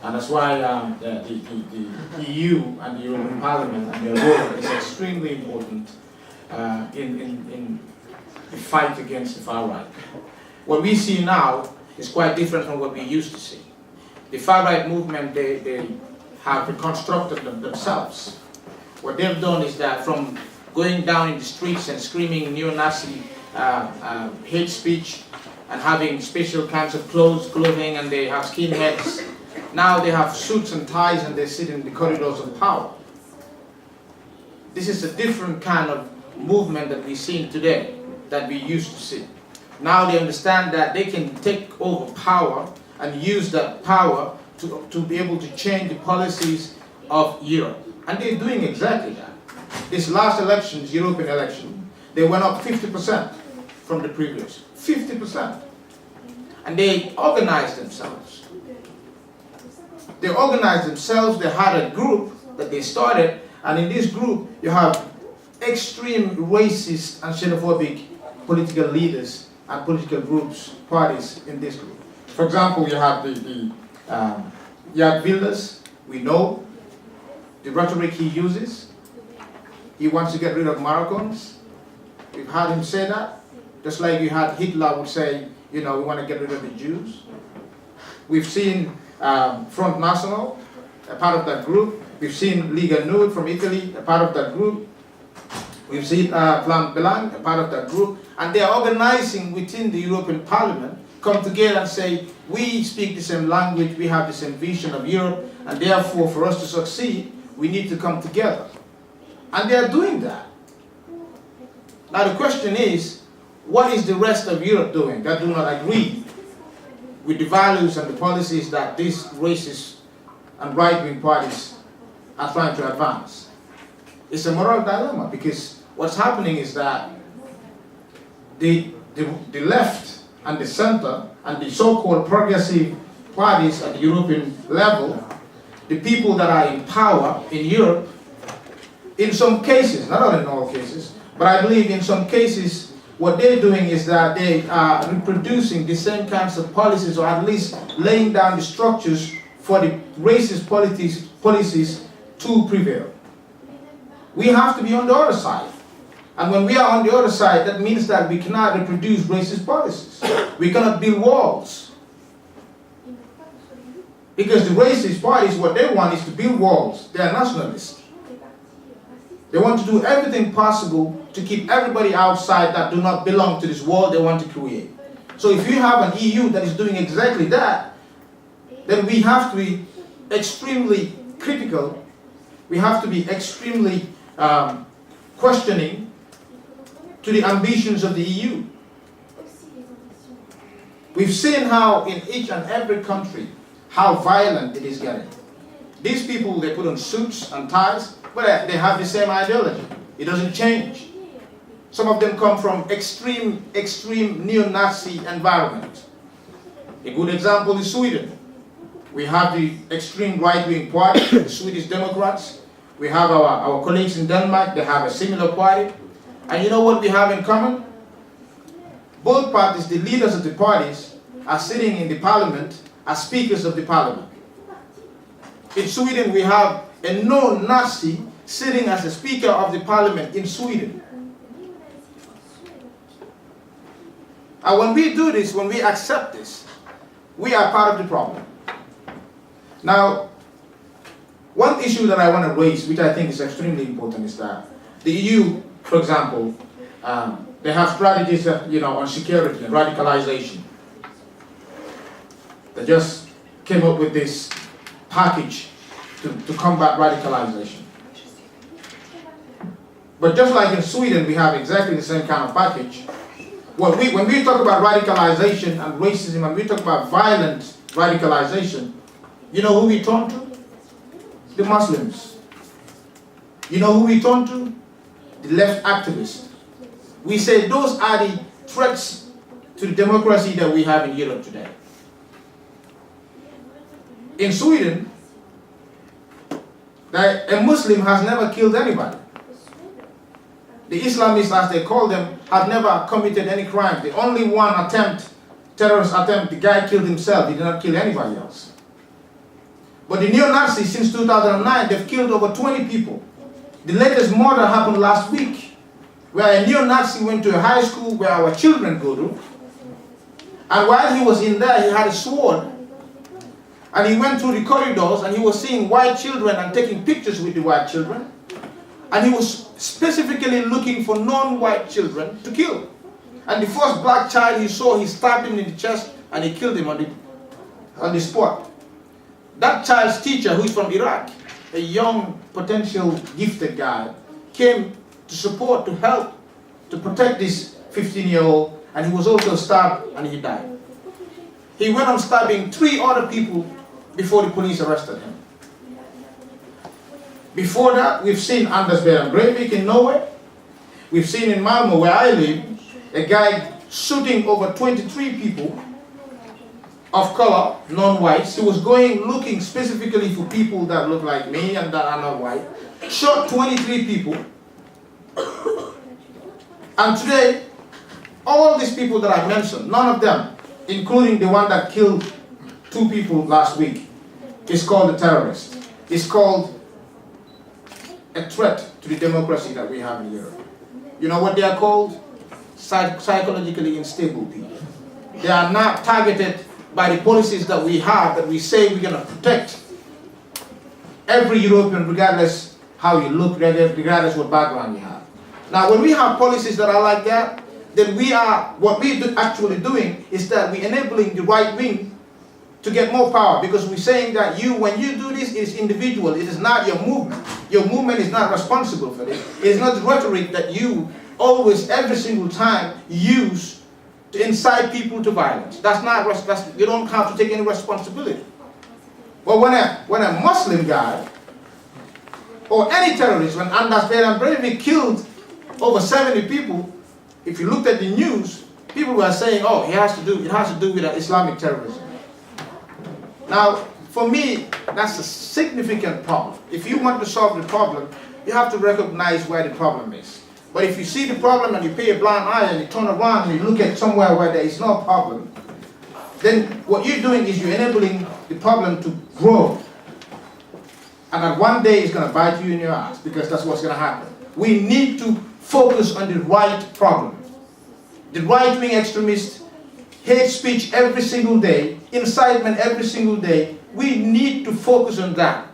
And that's why the EU and the European Parliament and their role is extremely important in the fight against the far right. What we see now is quite different from what we used to see. The far right movement, they have reconstructed themselves. What they've done is that from going down in the streets and screaming neo-Nazi hate speech and having special kinds of clothing, and they have skinheads, now they have suits and ties and they sit in the corridors of power. This is a different kind of movement that we see today that we used to see. Now they understand that they can take over power and use that power to be able to change the policies of Europe. And they're doing exactly that. This last elections, European election, they went up 50% from the previous. 50%. And they organized themselves. They organized themselves, they had a group that they started, and in this group you have extreme racist and xenophobic political leaders and political groups, parties in this group. For example, you have Wilders, we know the rhetoric he uses. He wants to get rid of Moroccans. We've heard him say that. Just like you had Hitler would say, you know, we want to get rid of the Jews. We've seen Front National, a part of that group. We've seen Lega Nord from Italy, a part of that group. We've seen Plan Belang, a part of that group. And they're organizing within the European Parliament, come together and say, we speak the same language, we have the same vision of Europe, and therefore for us to succeed, we need to come together. And they're doing that. Now the question is, what is the rest of Europe doing that do not agree with the values and the policies that these racist and right-wing parties are trying to advance? It's a moral dilemma, because what's happening is that the left and the center and the so-called progressive parties at the European level, the people that are in power in Europe, in some cases, not in all cases, but I believe in some cases, what they're doing is that they are reproducing the same kinds of policies, or at least laying down the structures for the racist policies to prevail. We have to be on the other side. And when we are on the other side, that means that we cannot reproduce racist policies. We cannot build walls. Because the racist parties, what they want is to build walls. They are nationalists. They want to do everything possible to keep everybody outside that do not belong to this world they want to create. So if you have an EU that is doing exactly that, then we have to be extremely critical. We have to be extremely questioning to the ambitions of the EU. We've seen how in each and every country, how violent it is getting. These people, they put on suits and ties, but they have the same ideology. It doesn't change. Some of them come from extreme neo-Nazi environment. A good example is Sweden. We have the extreme right-wing party, the Swedish Democrats. We have our colleagues in Denmark, they have a similar party. And you know what we have in common? Both parties, the leaders of the parties, are sitting in the parliament as speakers of the parliament. In Sweden, we have a no-Nazi sitting as a speaker of the parliament in Sweden. And when we do this, when we accept this, we are part of the problem. Now, one issue that I want to raise, which I think is extremely important, is that the EU, for example, they have strategies that, on security and radicalization. They just came up with this package to combat radicalization. But just like in Sweden, we have exactly the same kind of package. When we talk about radicalization and racism, and we talk about violent radicalization, you know who we turn to? The Muslims. You know who we turn to? The left activists. We say those are the threats to the democracy that we have in Europe today. In Sweden, a Muslim has never killed anybody. The Islamists, as they call them, have never committed any crime. The only one terrorist attempt, the guy killed himself. He did not kill anybody else. But the neo-Nazis, since 2009, they've killed over 20 people. The latest murder happened last week, where a neo-Nazi went to a high school where our children go to, and while he was in there, he had a sword, and he went through the corridors, and he was seeing white children and taking pictures with the white children, and he was specifically looking for non-white children to kill. And the first black child he saw, he stabbed him in the chest, and he killed him on the spot. That child's teacher, who is from Iraq, a young, potential, gifted guy, came to support, to help, to protect this 15-year-old, and he was also stabbed and he died. He went on stabbing 3 other people before the police arrested him. Before that, we've seen Anders Behring Breivik in Norway. We've seen in Malmo, where I live, a guy shooting over 23 people of color, non-whites. He was going looking specifically for people that look like me and that are not white. Shot 23 people. And today, all these people that I mentioned, none of them, including the one that killed 2 people last week, is called a terrorist. It's called a threat to the democracy that we have in Europe. You know what they are called? Psychologically unstable people. They are not targeted by the policies that we have, that we say we're going to protect every European, regardless how you look, regardless what background you have. Now, when we have policies that are like that, then what we're actually doing is that we're enabling the right wing to get more power, because we're saying that when you do this, it's individual, it is not your movement. Your movement is not responsible for this. It's not the rhetoric that you always, every single time, use to incite people to violence. You don't have to take any responsibility. But when a Muslim guy, or any terrorist, when Anders Behring Breivik killed over 70 people, if you looked at the news, people were saying, oh, it has to do with Islamic terrorism. Now, for me, that's a significant problem. If you want to solve the problem, you have to recognize where the problem is. But if you see the problem and you pay a blind eye and you turn around and you look at somewhere where there is no problem, then what you're doing is you're enabling the problem to grow. And that one day it's going to bite you in your ass, because that's what's going to happen. We need to focus on the right problem. The right-wing extremists, hate speech every single day, incitement every single day. We need to focus on that.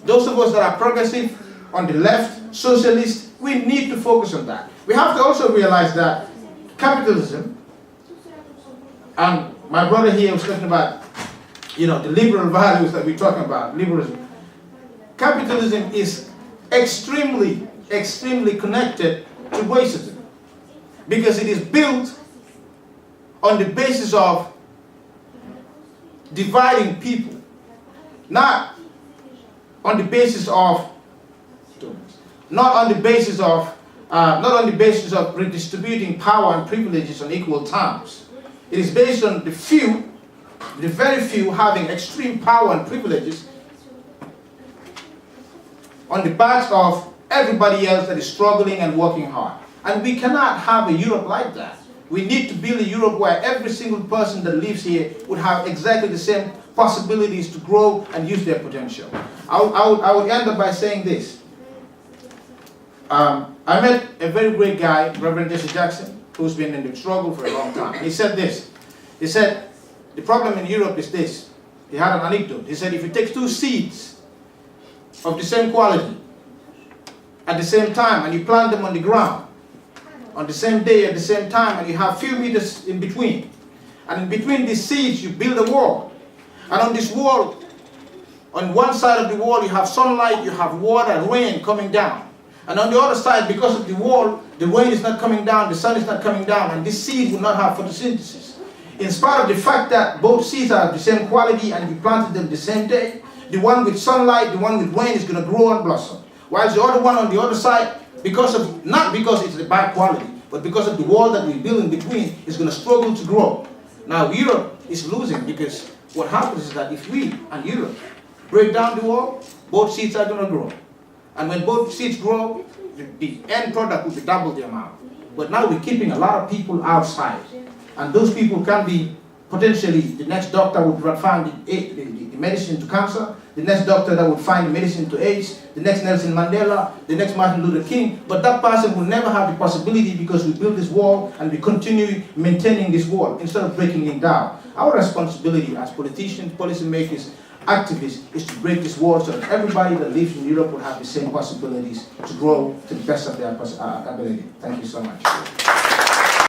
Those of us that are progressive, on the left, socialist, we need to focus on that. We have to also realize that capitalism, and my brother here was talking about, the liberal values that we're talking about, liberalism. Capitalism is extremely, extremely connected to racism, because it is built on the basis of dividing people, not on the basis of redistributing power and privileges on equal terms. It is based on the very few having extreme power and privileges on the backs of everybody else that is struggling and working hard. And we cannot have a Europe like that. We need to build a Europe where every single person that lives here would have exactly the same possibilities to grow and use their potential. I would end up by saying this. I met a very great guy, Reverend Jesse Jackson, who's been in the struggle for a long time. And he said this. He said, the problem in Europe is this. He had an anecdote. He said, if you take 2 seeds of the same quality at the same time and you plant them on the ground on the same day at the same time, and you have few meters in between, and in between these seeds you build a wall, and on this wall, on one side of the wall you have sunlight, you have water, rain coming down, and on the other side, because of the wall, the rain is not coming down, the sun is not coming down, and this seed will not have photosynthesis. In spite of the fact that both seeds are of the same quality and you planted them the same day, the one with sunlight, the one with rain is going to grow and blossom. Whilst the other one on the other side, not because it's a bad quality, but because of the wall that we build in between, is going to struggle to grow. Now Europe is losing, because what happens is that if we and Europe break down the wall, both seeds are going to grow. And when both seeds grow, the end product will be double the amount. But now we're keeping a lot of people outside. And those people can be potentially, the next doctor would find the medicine to cancer, the next doctor that would find medicine to AIDS, the next Nelson Mandela, the next Martin Luther King, but that person will never have the possibility because we built this wall and we continue maintaining this wall instead of breaking it down. Our responsibility as politicians, policymakers, activists is to break this wall so that everybody that lives in Europe will have the same possibilities to grow to the best of their ability. Thank you so much.